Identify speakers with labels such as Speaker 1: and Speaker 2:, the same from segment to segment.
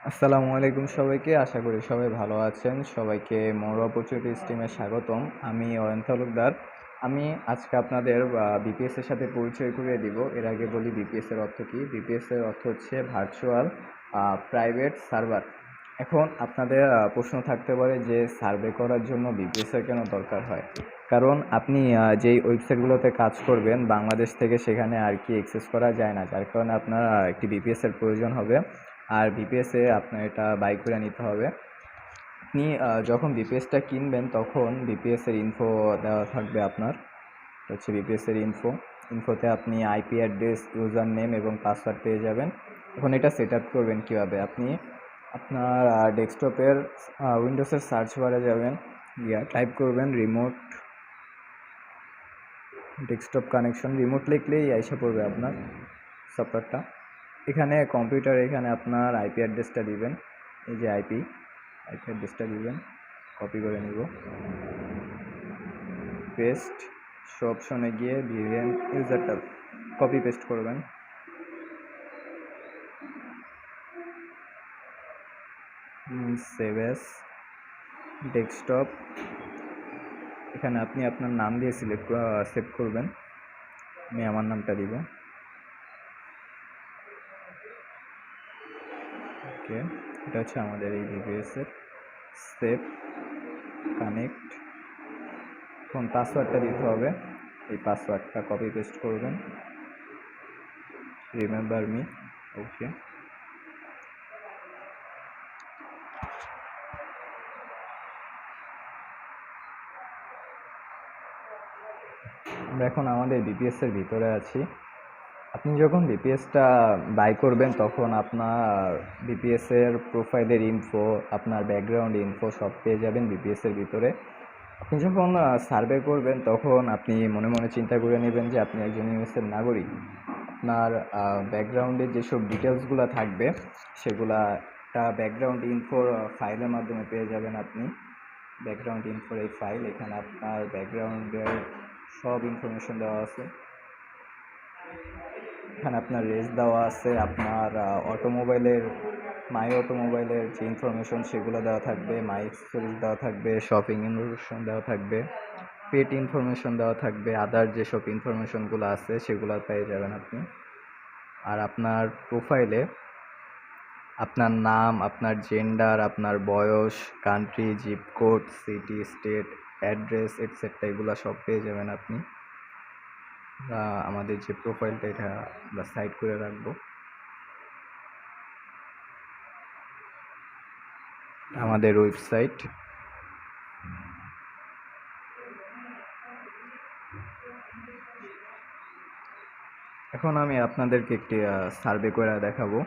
Speaker 1: আসসালামু আলাইকুম সবাইকে। আশা করি সবাই ভালো আছেন। সবাইকে মোর অপরচুনিটি স্ট্রিমে স্বাগতম। আমি অয়ন তালুকদার। আমি আজকে আপনাদের বিপিএস এর সাথে পরিচয় করিয়ে দিব। এর আগে বলি বিপিএস এর অর্থ কী। বিপিএস এর অর্থ হচ্ছে ভার্চুয়াল প্রাইভেট সার্ভার। এখন আপনাদের প্রশ্ন থাকতে পারে যে সার্ভে করার জন্য বিপিএস এর কেন দরকার হয়। কারণ আপনি যেই ওয়েবসাইটগুলোতে কাজ করবেন বাংলাদেশ থেকে সেখানে আর কি অ্যাক্সেস করা যায় না, যার কারণে আপনার একটি বিপিএস এর প্রয়োজন হবে। আর বিপিএসে আপনার এটা বাই করে নিতে হবে। আপনি যখন বিপিএসটা কিনবেন তখন বিপিএসের ইনফো দেওয়া থাকবে আপনার। হচ্ছে বিপিএসের ইনফোতে আপনি আইপি অ্যাড্রেস, ইউজার নেম এবং পাসওয়ার্ড পেয়ে যাবেন। এখন এটা সেট আপ করবেন কীভাবে। আপনি আপনার ডেস্কটপের উইন্ডোজের সার্চ বারে যাবেন, টাইপ করবেন রিমোট ডেস্কটপ কানেকশন। রিমোট লিখলেই এসে পড়বে আপনার সফটওয়্যারটা। এখানে কম্পিউটার, এখানে আপনার আইপি অ্যাড্রেসটা দিবেন। এই যে আইপি অ্যাড্রেসটা দিবেন, কপি করে নিব, পেস্ট। শো অপশনে গিয়ে ভিএম ইউজারটা কপি পেস্ট করবেন। সেভ এস ডেস্কটপ, এখানে আপনি আপনার নাম দিয়ে সেভ করবেন। আমি আমার নামটা দিব। ওকে, এটা হচ্ছে আমাদের এই ভিপিএস এর সেভ কানেক্ট। এখন পাসওয়ার্ডটা দিতে হবে। এই পাসওয়ার্ডটা কপি পেস্ট করবেন, রিমেম্বার মি। ওকে, আমরা এখন আমাদের বিপিএস এর ভিতরে আছি। আপনি যখন বিপিএসটা বাই করবেন তখন আপনার বিপিএস এর প্রোফাইলের ইনফো, আপনার ব্যাকগ্রাউন্ড ইনফো সব পেয়ে যাবেন বিপিএস এর ভিতরে। আপনি যখন সার্ভে করবেন তখন আপনি মনে মনে চিন্তা করে নেবেন যে আপনি একজন ইউএসের নাগরিক। আপনার ব্যাকগ্রাউন্ডে যেসব ডিটেলসগুলো থাকবে সেগুলা একটা ব্যাকগ্রাউন্ড ইনফোর ফাইলের মাধ্যমে পেয়ে যাবেন আপনি। ব্যাকগ্রাউন্ড ইনফোর এই ফাইল, এখানে আপনার ব্যাকগ্রাউন্ডের সব ইনফরমেশন দেওয়া আছে। এখানে আপনার রেস দেওয়া আছে, আপনার অটোমোবাইলের মাই অটোমোবাইলের যে ইনফরমেশন সেগুলো দেওয়া থাকবে, মাই অ্যাক্সেসরিজ দেওয়া থাকবে, শপিং ইনফরমেশন দেওয়া থাকবে, পেট ইনফরমেশন দেওয়া থাকবে, আদার যেসব ইনফরমেশনগুলো আছে সেগুলো পেয়ে যাবেন আপনি। আর আপনার প্রোফাইলে আপনার নাম, আপনার জেন্ডার, আপনার বয়স, country, zip code, city, state, address etcetera এগুলো সব পেয়ে যাবেন আপনি। আমাদের যে প্রোফাইলটা এটা আমরা সাইড করে রাখবো। আমাদের ওয়েবসাইট। এখন আমি আপনাদেরকে একটি সার্ভে করে দেখাবো।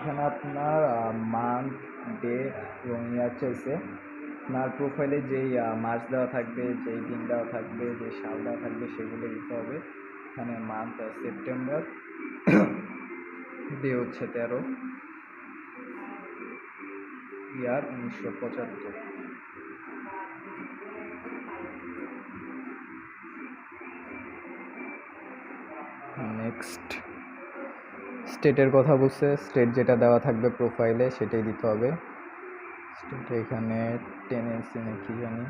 Speaker 1: এখানে আপনার মান্থ, ডে এবং ইয়ার চাইছে। আপনার প্রোফাইলে যেই মাস দেওয়া থাকবে, যেই দিন দেওয়া থাকবে, যে সাল দেওয়া থাকবে সেগুলো দিতে হবে। এখানে মান্থ সেপ্টেম্বর, ডে হচ্ছে 13, ইয়ার 1975। নেক্সট, স্টেটের কথা বলছে। স্টেট যেটা দেওয়া থাকবে প্রোফাইলে সেটাই দিতে হবে। স্টেট এখানে টেনেন্সি নাকি জানি,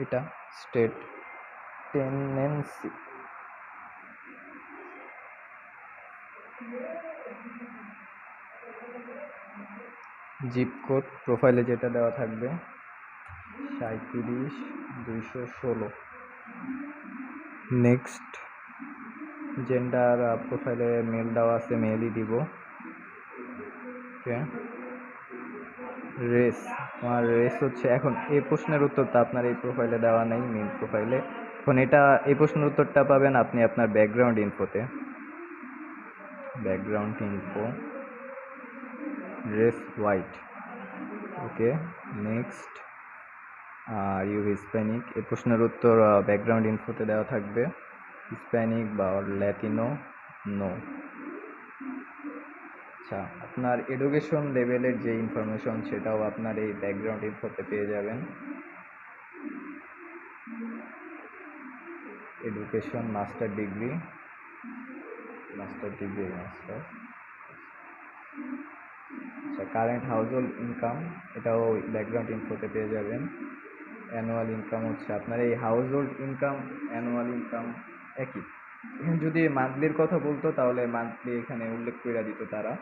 Speaker 1: এটা স্টেট টেনেন্সি। জিপ কোড প্রোফাইলে যেটা দেওয়া থাকবে 37,216। নেক্সট, জেন্ডার প্রোফাইলে মেল দেওয়া আছে, মেলই দিব। ওকে, রেস, আমার রেস হচ্ছে, এখন এই প্রশ্নের উত্তরটা আপনার এই প্রোফাইলে দেওয়া নেই, মেন প্রোফাইলে। এখন এটা, এই প্রশ্নের উত্তরটা পাবেন আপনি আপনার ব্যাকগ্রাউন্ড ইনফোতে। Background info, race white. Okay, next, are you Hispanic. এই প্রশ্নের উত্তর ব্যাকগ্রাউন্ড ইনফোতে দেওয়া থাকবে। হিস্প্যানিক বা ল্যাতিনো? নো। আচ্ছা, আপনার এডুকেশন লেভেলের যে ইনফরমেশন সেটাও আপনার এই ব্যাকগ্রাউন্ড ইনফোতে পেয়ে যাবেন। Education master degree, master. আচ্ছা, কারেন্ট হাউস হোল্ড ইনকাম এটাও ব্যাকগ্রাউন্ড ইনফোতে পেয়ে যাবেন। অ্যানুয়াল ইনকাম হচ্ছে আপনার এই house hold income, annual income একই। এখানে যদি মান্থলির কথা বলতো তাহলে মান্থলি এখানে উল্লেখ করে দিত তারা।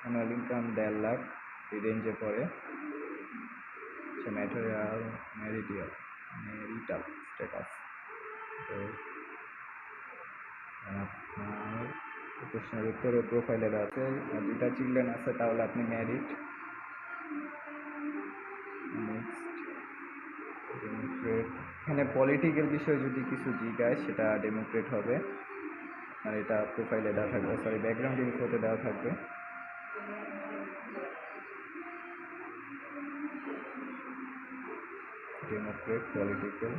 Speaker 1: অ্যানুয়াল ইনকাম 1.5 লাখ এই রেঞ্জে পড়ে। আচ্ছা, ম্যারিটাল স্ট্যাটাস। তো আপনার প্রশ্নের উত্তরে প্রোফাইলে আছে দুইটা চিলড্রেন আছে, তাহলে আপনি ম্যারিড। Next, Democrat. এখানে পলিটিক্যাল বিষয়ে যদি কিছু জিজ্ঞাসা সেটা ডেমোক্রেট হবে। আর এটা প্রোফাইলে দেওয়া থাকবে, সরি ব্যাকগ্রাউন্ড ইনফোতে দেওয়া থাকবে। Democrat, political.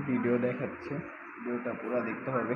Speaker 1: ভিডিও দেখাচ্ছে, ভিডিওটা পুরো দেখতে হবে।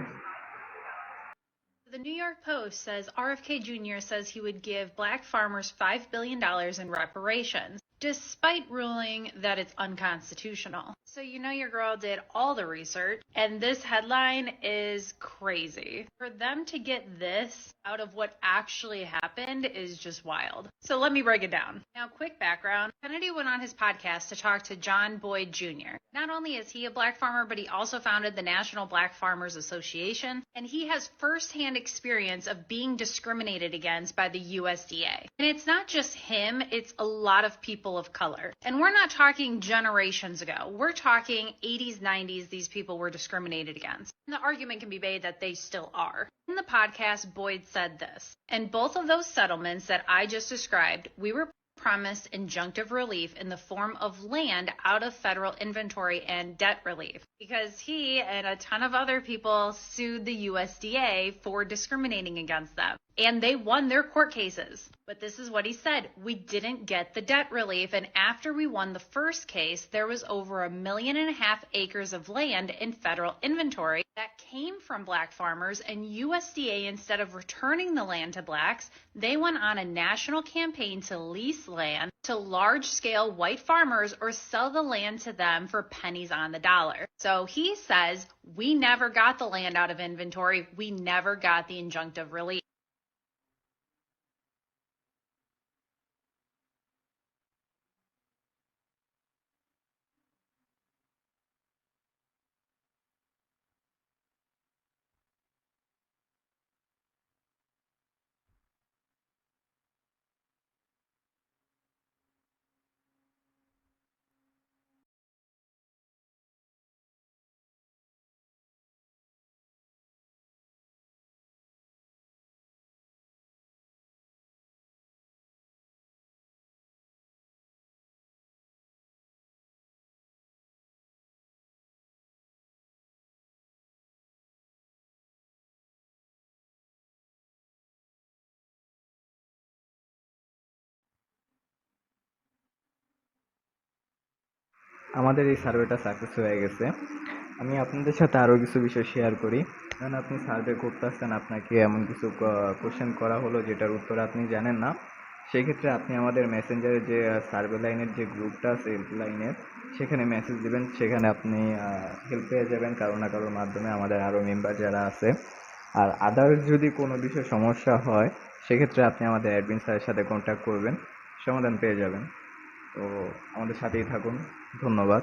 Speaker 2: The New York Post says RFK Jr. says he would give black farmers $5 billion in reparations, despite ruling that it's unconstitutional. So you know your girl did all the research, and this headline is crazy. For them to get this out of what actually happened is just wild. So let me break it down. Now, quick background. Kennedy went on his podcast to talk to John Boyd Jr. Not only is he a black farmer, but he also founded the National Black Farmers Association, and he has firsthand experience of being discriminated against by the USDA. And it's not just him, it's a lot of people of color. And we're not talking generations ago. We're talking 80s, 90s, these people were discriminated against. And the argument can be made that they still are. In the podcast, Boyd said this, and both of those settlements that I just described, we were promised injunctive relief in the form of land out of federal inventory and debt relief, because he and a ton of other people sued the USDA for discriminating against them. And they won their court cases. But this is what he said: we didn't get the debt relief, and after we won the first case, there was over 1.5 million acres of land in federal inventory that came from black farmers, and USDA, instead of returning the land to blacks, they went on a national campaign to lease land to large-scale white farmers or sell the land to them for pennies on the dollar. So he says, we never got the land out of inventory. We never got the injunctive relief.
Speaker 1: আমাদের এই সার্ভেটা success হয়ে গেছে। আমি আপনাদের সাথে আরও কিছু বিষয় শেয়ার করি। কারণ আপনি সার্ভে করতেছেন, আপনাকে এমন কিছু কোশ্চেন করা হলো যেটার উত্তর আপনি জানেন না, সেক্ষেত্রে আপনি আমাদের মেসেঞ্জারে যে সার্ভে লাইনের যে গ্রুপটা আছে হেল্প লাইনের, সেখানে মেসেজ দিবেন। সেখানে আপনি হেল্প পেয়ে যাবেন কারো না কারোর মাধ্যমে, আমাদের আরও মেম্বার যারা আছে। আর আদার্স যদি কোনো বিষয়ে সমস্যা হয়, সেক্ষেত্রে আপনি আমাদের অ্যাডমিন স্যারের সাথে কন্ট্যাক্ট করবেন, সমাধান পেয়ে যাবেন। তো আমাদের সাথেই থাকুন। ধন্যবাদ।